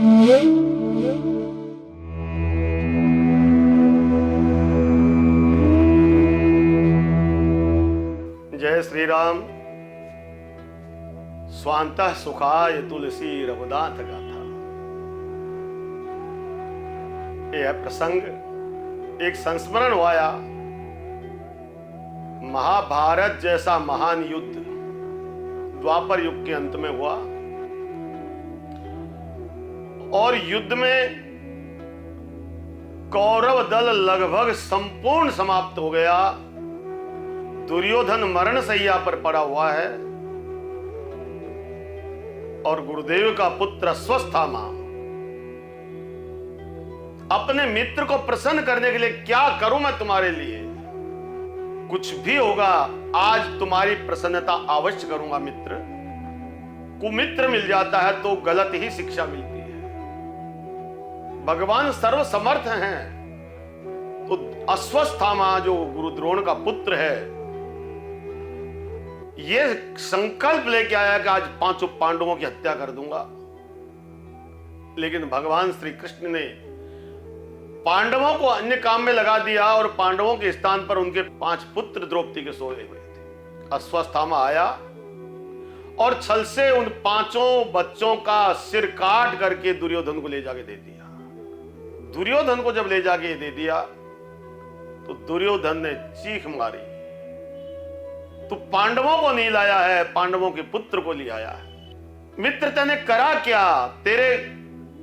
जय श्री राम। स्वांतः सुखाय तुलसी रघुनाथ गाथा। यह प्रसंग एक संस्मरण हुआ। महाभारत जैसा महान युद्ध द्वापर युग के अंत में हुआ और युद्ध में कौरव दल लगभग संपूर्ण समाप्त हो गया। दुर्योधन मरण शैया पर पड़ा हुआ है और गुरुदेव का पुत्र अश्वत्थामा अपने मित्र को प्रसन्न करने के लिए, क्या करूं मैं तुम्हारे लिए, कुछ भी होगा, आज तुम्हारी प्रसन्नता अवश्य करूंगा मित्र। कुमित्र मिल जाता है तो गलत ही शिक्षा मिलती है। भगवान सर्वसमर्थ हैं तो अश्वत्थामा जो गुरु द्रोण का पुत्र है, ये संकल्प लेके आया कि आज पांचों पांडवों की हत्या कर दूंगा। लेकिन भगवान श्री कृष्ण ने पांडवों को अन्य काम में लगा दिया और पांडवों के स्थान पर उनके 5 पुत्र द्रौपदी के सोए हुए थे। अश्वत्थामा आया और छल से उन 5 बच्चों का सिर काट करके दुर्योधन को ले जाके दे दिया। दुर्योधन को जब ले जाके दे दिया तो दुर्योधन ने चीख मारी, तू पांडवों को नहीं लाया है, पांडवों के पुत्र को ले आया है। मित्र तेने करा क्या? तेरे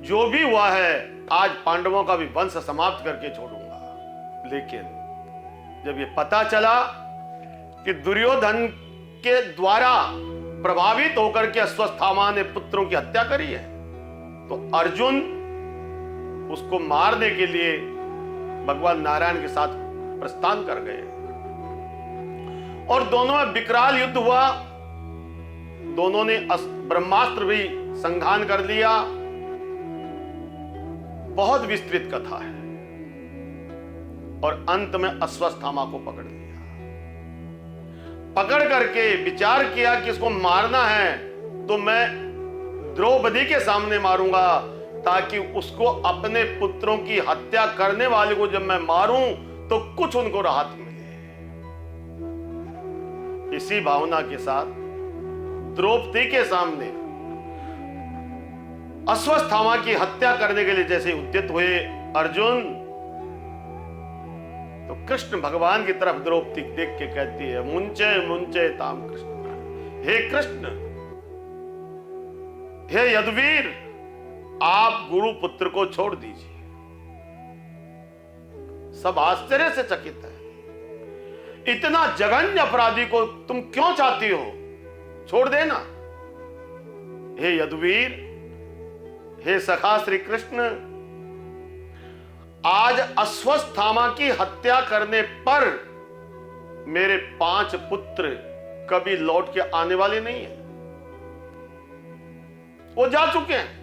जो भी हुआ है, आज पांडवों का भी वंश समाप्त करके छोड़ूंगा। लेकिन जब ये पता चला कि दुर्योधन के द्वारा प्रभावित होकर के अश्वत्थामा ने पुत्रों की हत्या करी है, तो अर्जुन उसको मारने के लिए भगवान नारायण के साथ प्रस्थान कर गए और दोनों में विकराल युद्ध हुआ। दोनों ने ब्रह्मास्त्र भी संघान कर लिया। बहुत विस्तृत कथा है और अंत में अश्वत्थामा को पकड़ लिया। पकड़ करके विचार किया कि इसको मारना है तो मैं द्रौपदी के सामने मारूंगा, ताकि उसको अपने पुत्रों की हत्या करने वाले को जब मैं मारूं तो कुछ उनको राहत मिले। इसी भावना के साथ द्रौपदी के सामने अश्वत्थामा की हत्या करने के लिए जैसे उद्यत हुए अर्जुन, तो कृष्ण भगवान की तरफ द्रौपदी देख के कहती है, मुंचे मुंचे ताम कृष्ण। हे कृष्ण, हे यदुवीर, आप गुरु पुत्र को छोड़ दीजिए। सब आश्चर्य से चकित है। इतना जघन्य अपराधी को तुम क्यों चाहती हो? छोड़ देना। हे यदुवीर, हे सखा श्री कृष्ण, आज अश्वत्थामा की हत्या करने पर मेरे 5 पुत्र कभी लौट के आने वाले नहीं हैं। वो जा चुके हैं।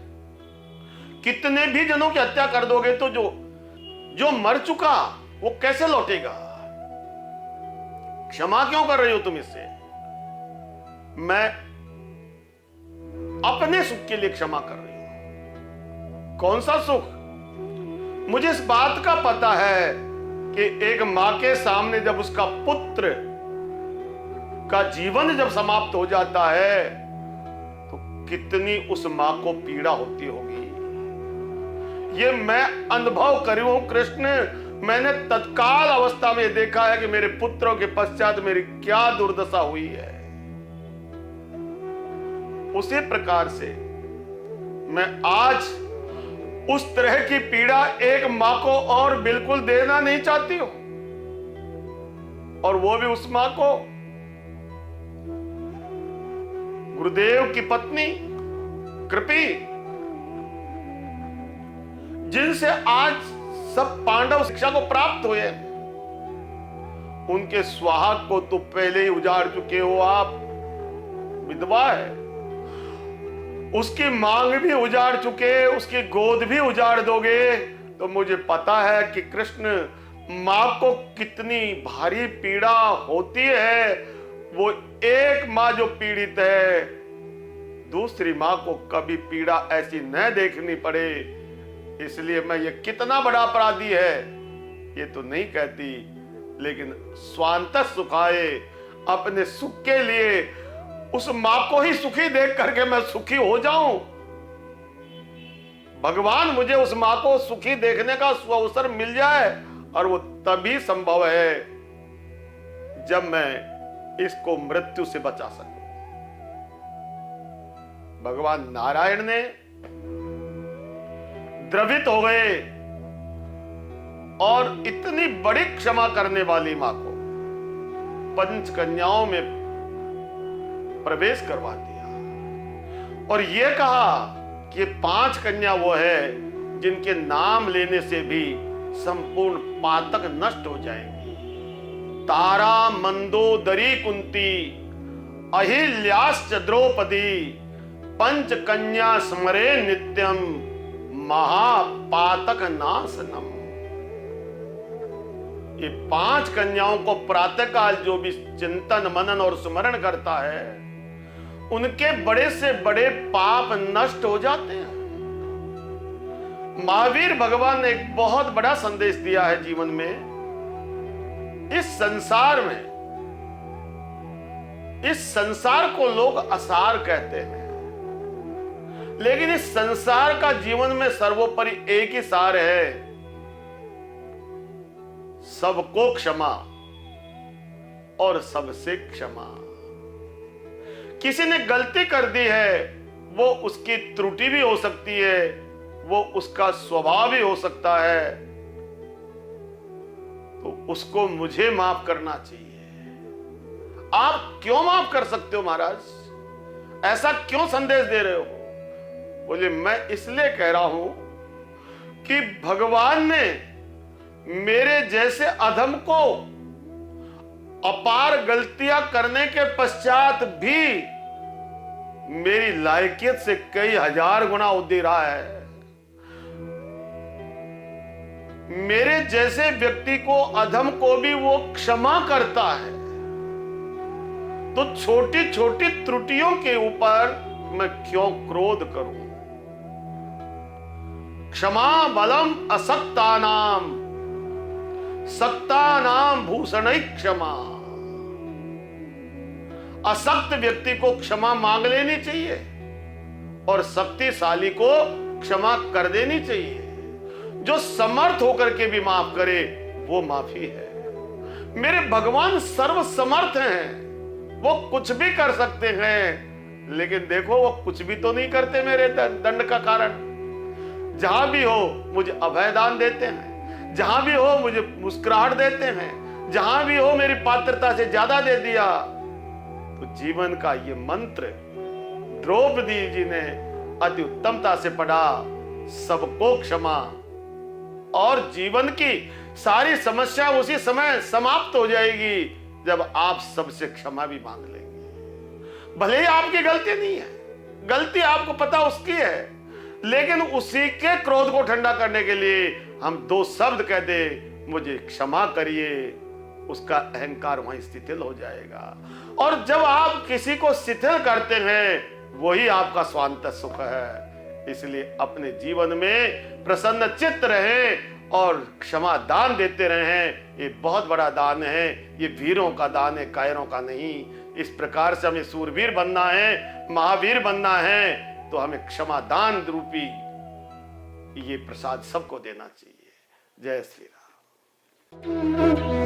कितने भी जनों की हत्या कर दोगे तो जो मर चुका वो कैसे लौटेगा? क्षमा क्यों कर रही हो तुम इससे? मैं अपने सुख के लिए क्षमा कर रही हूं। कौन सा सुख? मुझे इस बात का पता है कि एक मां के सामने जब उसका पुत्र का जीवन जब समाप्त हो जाता है तो कितनी उस मां को पीड़ा होती होगी। ये मैं अनुभव करी हूं कृष्ण। मैंने तत्काल अवस्था में देखा है कि मेरे पुत्रों के पश्चात मेरी क्या दुर्दशा हुई है। उसी प्रकार से मैं आज उस तरह की पीड़ा एक मां को और बिल्कुल देना नहीं चाहती हूं, और वो भी उस मां को, गुरुदेव की पत्नी कृपी, जिनसे आज सब पांडव शिक्षा को प्राप्त हुए। उनके सुहाग को तो पहले ही उजाड़ चुके हो आप, विधवा है। उसकी मांग भी उजाड़ चुके, उसकी गोद भी उजाड़ दोगे तो मुझे पता है कि कृष्ण मां को कितनी भारी पीड़ा होती है। वो एक मां जो पीड़ित है दूसरी मां को कभी पीड़ा ऐसी न देखनी पड़े, इसलिए मैं ये कितना बड़ा अपराधी है ये तो नहीं कहती, लेकिन स्वांतः सुखाए, अपने सुख के लिए उस मां को ही सुखी देख करके मैं सुखी हो जाऊं। भगवान मुझे उस मां को सुखी देखने का अवसर मिल जाए, और वो तभी संभव है जब मैं इसको मृत्यु से बचा सकूं। भगवान नारायण ने द्रवित हो गए और इतनी बड़ी क्षमा करने वाली मां को पंच कन्याओं में प्रवेश करवा दिया और यह कहा कि 5 कन्या वो है जिनके नाम लेने से भी संपूर्ण पातक नष्ट हो जाएंगी। तारा, मंदोदरी, कुंती, अहिल्याश्च द्रौपदी, पंच कन्या स्मरे नित्यम, महापातक नाशनम। ये 5 कन्याओं को प्रातःकाल जो भी चिंतन, मनन और स्मरण करता है, उनके बड़े से बड़े पाप नष्ट हो जाते हैं। महावीर भगवान ने एक बहुत बड़ा संदेश दिया है जीवन में। इस संसार को लोग असार कहते हैं, लेकिन इस संसार का जीवन में सर्वोपरि एक ही सार है, सबको क्षमा और सबसे क्षमा। किसी ने गलती कर दी है, वो उसकी त्रुटि भी हो सकती है, वो उसका स्वभाव भी हो सकता है, तो उसको मुझे माफ करना चाहिए। आप क्यों माफ कर सकते हो महाराज? ऐसा क्यों संदेश दे रहे हो? बोले मैं इसलिए कह रहा हूं कि भगवान ने मेरे जैसे अधम को अपार गलतियां करने के पश्चात भी मेरी लायकियत से कई हजार गुना दे रहा है। मेरे जैसे व्यक्ति को, अधम को भी वो क्षमा करता है, तो छोटी छोटी त्रुटियों के ऊपर मैं क्यों क्रोध करूं? क्षमा बलम असक्तानाम, सक्तानाम भूषण क्षमा। असक्त व्यक्ति को क्षमा मांग लेनी चाहिए और शक्तिशाली को क्षमा कर देनी चाहिए। जो समर्थ होकर के भी माफ करे वो माफी है। मेरे भगवान सर्व समर्थ हैं, वो कुछ भी कर सकते हैं, लेकिन देखो वो कुछ भी तो नहीं करते मेरे दंड का कारण। जहां भी हो मुझे अभयदान देते हैं, जहां भी हो मुझे मुस्कुराहट देते हैं, जहां भी हो मेरी पात्रता से ज्यादा दे दिया। तो जीवन का ये मंत्र द्रौपदी जी ने अति उत्तमता से पढ़ा, सबको क्षमा, और जीवन की सारी समस्या उसी समय समाप्त हो जाएगी जब आप सबसे क्षमा भी मांग लेंगे। भले ही आपकी गलती नहीं है, गलती आपको पता उसकी है, लेकिन उसी के क्रोध को ठंडा करने के लिए हम 2 शब्द कह दे, मुझे क्षमा करिए, उसका अहंकार वहीं शिथिल हो जाएगा। और जब आप किसी को शिथिल करते हैं, वही आपका स्वांत सुख है। इसलिए अपने जीवन में प्रसन्न चित्त रहें और क्षमा दान देते रहें। ये बहुत बड़ा दान है, ये वीरों का दान है, कायरों का नहीं। इस प्रकार से हमें सूरवीर बनना है, महावीर बनना है, तो हमें क्षमा दान रूपी ये प्रसाद सबको देना चाहिए। जय श्री राम।